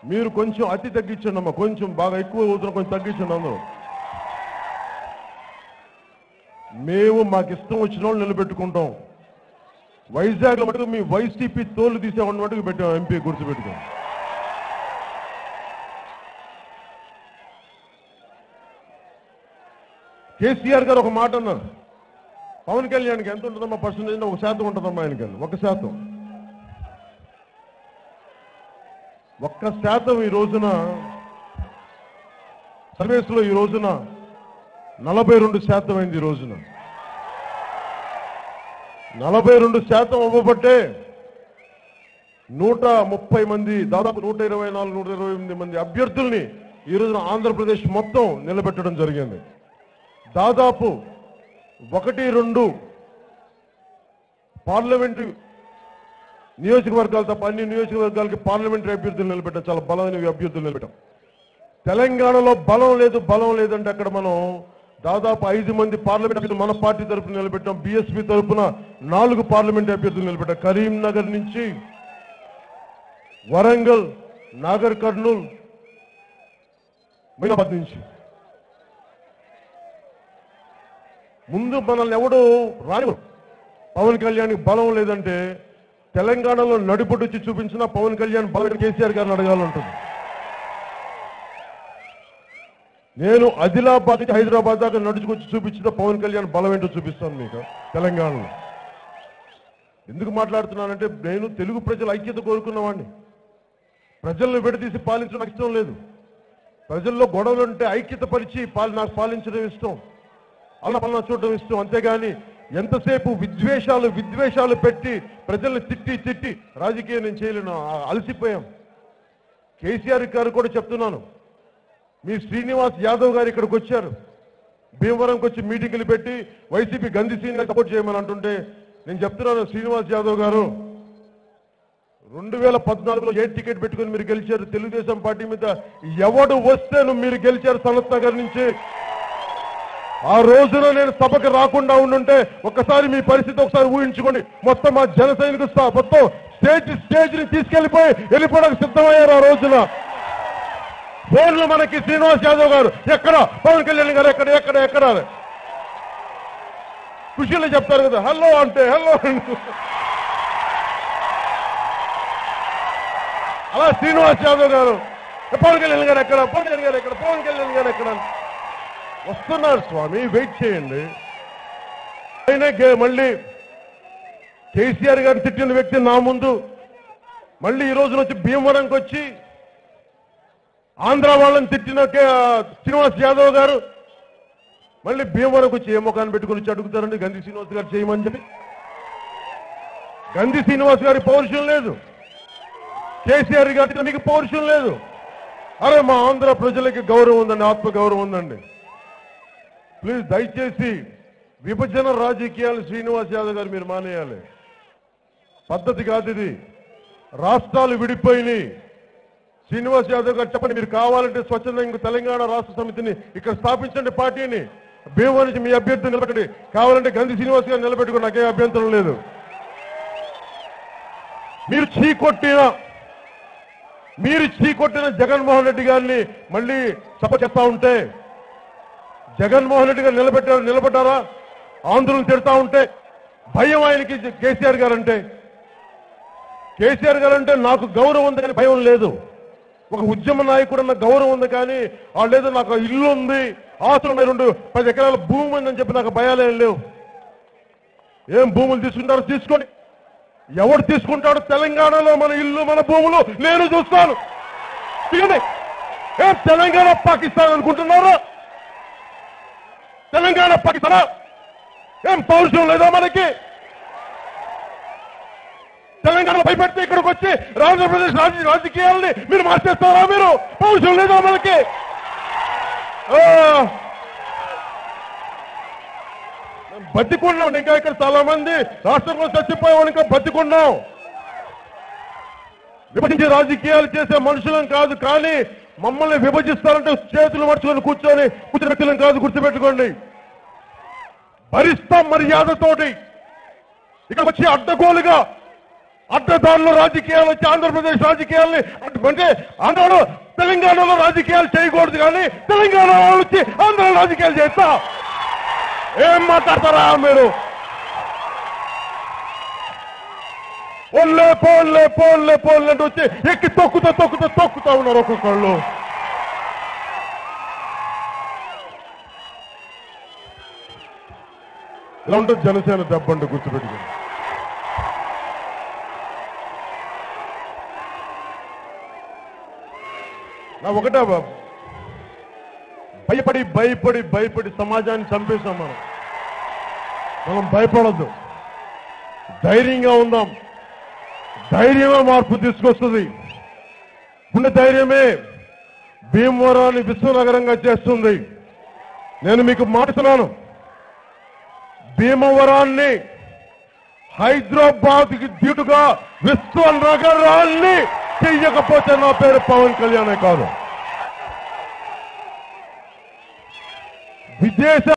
మీరు కొంచెం అతి తగ్గించండి అమ్మా, కొంచెం బాగా ఎక్కువ అవుతున్నా కొంచెం తగ్గించండి అందరూ. మేము మాకు ఇష్టం వచ్చిన వాళ్ళు నిలబెట్టుకుంటాం. వైజాగ్లో మటుకు మీ వైసీపీ తోలు తీసేవాడిని మటుకు పెట్టాం ఎంపీ గుర్తుపెట్టుకోండి. కేసీఆర్ గారు ఒక మాట అన్నారు, పవన్ కళ్యాణ్కి ఎంత ఉంటుందమ్మా పర్సెంటేజ్? 1% ఉంటుందమ్మా ఆయనకి. 1%. 1% ఈ రోజున సర్వేస్లో ఈ రోజున 42% అయింది. ఈ రోజున 42% అవ్వబట్టే 130 మంది, దాదాపు 124-128 మంది అభ్యర్థుల్ని ఈ రోజున ఆంధ్రప్రదేశ్ మొత్తం నిలబెట్టడం జరిగింది. దాదాపు 1-2 పార్లమెంటరీ నియోజకవర్గాలు తప్ప అన్ని నియోజకవర్గాలకి పార్లమెంటరీ అభ్యర్థులు నిలబెట్టాం. చాలా బలమైన అభ్యర్థులు నిలబెట్టాం. తెలంగాణలో బలం లేదంటే అక్కడ మనం దాదాపు 5 మంది పార్లమెంట్ అభ్యర్థులు మన పార్టీ తరఫున నిలబెట్టాం. బీఎస్పీ తరఫున 4 పార్లమెంట్ అభ్యర్థులు నిలబెట్టాం. కరీంనగర్ నుంచి వరంగల్, నాగర్ కర్నూల్, మైనాబాద్ నుంచి. ముందు మనల్ని ఎవడు రాని పవన్ కళ్యాణ్కి బలం లేదంటే తెలంగాణలో నడిపొడ్డొచ్చి చూపించిన పవన్ కళ్యాణ్ బలం కేసీఆర్ గారిని అడగాలంటుంది. నేను ఆదిలాబాద్ నుంచి హైదరాబాద్ దాకా నడుచుకొచ్చి చూపించిన పవన్ కళ్యాణ్ బలం ఏంటో చూపిస్తాను మీకు తెలంగాణలో. ఎందుకు మాట్లాడుతున్నానంటే నేను తెలుగు ప్రజల ఐక్యత కోరుకున్నవాడిని. ప్రజలను విడదీసి పాలించడం ఇష్టం లేదు. ప్రజల్లో గొడవలుంటే ఐక్యత పరిచి నాకు పాలించడం ఇష్టం, అలా పనులు చూడడం ఇష్టం. అంతేగాని ఎంతసేపు విద్వేషాలు పెట్టి ప్రజల్ని తిట్టి రాజకీయం నేను చేయలేను, అలసిపోయాం. కేసీఆర్ గారు కూడా చెప్తున్నాను, మీ శ్రీనివాస్ యాదవ్ గారు ఇక్కడికి వచ్చారు, భీమవరంకి వచ్చి మీటింగులు పెట్టి వైసీపీ గంధి సీనియర్ సపోర్ట్ చేయమని అంటుంటే నేను చెప్తున్నాను, శ్రీనివాస్ యాదవ్ గారు 2014లో ఏ టికెట్ పెట్టుకుని మీరు గెలిచారు? తెలుగుదేశం పార్టీ మీద ఎవడు వస్తే మీరు గెలిచారు సనత్ నగర్ నుంచి. ఆ రోజున నేను సభకు రాకుండా ఉండుంటే ఒక్కసారి మీ పరిస్థితి ఒకసారి ఊహించుకోండి. మొత్తం మా జన సైనికులు మొత్తం స్టేజ్ని వెళ్ళిపోవడానికి సిద్ధమయ్యారు. ఆ రోజున ఫోన్లు మనకి శ్రీనివాస్ యాదవ్ గారు ఎక్కడ, పవన్ కళ్యాణ్ గారు ఎక్కడ ఖుషీలో చెప్తారు కదా, హలో అంటే హలో. అలా శ్రీనివాస్ యాదవ్ గారు పవన్ కళ్యాణ్ గారు ఎక్కడ, పవన్ కళ్యాణ్ గారు ఎక్కడ వస్తున్నారు స్వామి, వెయిట్ చేయండి. మళ్ళీ కేసీఆర్ గారిని తిట్టిన వ్యక్తి నా ముందు మళ్ళీ ఈ రోజున వచ్చి భీమవరంకి వచ్చి ఆంధ్ర వాళ్ళని తిట్టిన శ్రీనివాస్ యాదవ్ గారు మళ్ళీ భీమవరంకి వచ్చి ఏ ముఖాన్ని పెట్టుకుని వచ్చి అడుగుతారండి గంధి శ్రీనివాస్ గారు చేయమని చెప్పి. గంధి శ్రీనివాస్ గారి పౌరుషం లేదు, కేసీఆర్ గారికి మీకు పౌరుషం లేదు. అరే మా ఆంధ్ర ప్రజలకి గౌరవం ఉందండి, ఆత్మగౌరవం ఉందండి. ప్లీజ్ దయచేసి విభజన రాజకీయాలు శ్రీనివాస్ యాదవ్ గారు మీరు మానేయాలి. పద్ధతి కాదు ఇది. రాష్ట్రాలు విడిపోయినాయి. శ్రీనివాస్ యాదవ్ గారు చెప్పండి, మీరు కావాలంటే స్వచ్ఛందంగా తెలంగాణ రాష్ట్ర సమితిని ఇక్కడ స్థాపించండి, పార్టీని భీమవరం నుంచి మీ అభ్యర్థిని నిలబెట్టండి. కావాలంటే గంధి శ్రీనివాస్ గారు నిలబెట్టుకుని నాకేం అభ్యంతరం లేదు. మీరు చీకొట్టిన జగన్మోహన్ రెడ్డి గారిని మళ్ళీ సపోర్ట్ చేస్తా ఉంటే, జగన్మోహన్ రెడ్డి గారు నిలబడ్డారా? ఆందోళన తిడతా ఉంటే భయం ఆయనకి. కేసీఆర్ గారు అంటే నాకు గౌరవం ఉంది కానీ భయం లేదు. ఒక ఉద్యమ నాయకుడు అన్న గౌరవం ఉంది కానీ వాళ్ళేదో నాకు ఇల్లు ఉంది, ఆస్తులు 10 ఎకరాల భూమి ఉందని చెప్పి నాకు భయాలేం లేవు. ఏం భూములు తీసుకుంటారో తీసుకోండి, ఎవడు తీసుకుంటాడో తెలంగాణలో మన ఇల్లు మన భూములు నేను చూస్తాను. ఏం తెలంగాణ పాకిస్తాన్ అనుకుంటున్నారా? తెలంగాణ పాకిస్తానా? ఏం పౌరుషం లేదా మనకి? తెలంగాణ భయపెడితే ఇక్కడికి వచ్చి ఆంధ్రప్రదేశ్ రాజకీయాలని మీరు మార్చేస్తారా? మీరు పౌరుషం లేదా మనకి? బతికున్నాం ఇంకా, ఇక్కడ చాలా మంది రాష్ట్రంలో చచ్చిపోయాం, ఇంకా బతికున్నాం. విభజించి రాజకీయాలు చేసే మనుషులం కాదు, కానీ మమ్మల్ని విభజిస్తారంటే చేతులు మర్చుకొని కూర్చొని వ్యక్తులను కాదు, గుర్తుపెట్టుకోండి. భరిస్తాం మర్యాదతోటి. ఇక్కడ వచ్చి అడ్డగోలుగా అడ్డదారుల రాజకీయాలు వచ్చి ఆంధ్రప్రదేశ్ రాజకీయాల్ని అంటే ఆంధ్రలో తెలంగాణలో రాజకీయాలు చేయకూడదు, కానీ తెలంగాణ వాళ్ళు వచ్చి ఆంధ్ర రాజకీయాలు చేస్తా ఏం మాట్లాడతారా మీరు? పోన్లే పోన్లే పోన్లే పోన్లే అంటే వచ్చి ఎక్కి తొక్కుతా ఉన్నారు ఒక్కొక్కళ్ళు. ఇలా ఉంటుంది జనసేన దెబ్బండి, గుర్తుపెట్టుకుని. నా ఒకటే బాబు, భయపడి భయపడి భయపడి సమాజాన్ని చంపేశాం మనం భయపడద్దు, ధైర్యంగా ఉందాం. ధైర్యమే మార్పు తీసుకొస్తుంది. ఉన్న ధైర్యమే భీమవరాన్ని విశ్వనగరంగా చేస్తుంది. నేను మీకు మాట్లాడుతున్నాను, భీమవరాన్ని హైదరాబాద్కి ధీటుగా విశ్వనగరాన్ని చెయ్యకపోతే నా పేరు పవన్ కళ్యాణే కాదు. విదేశ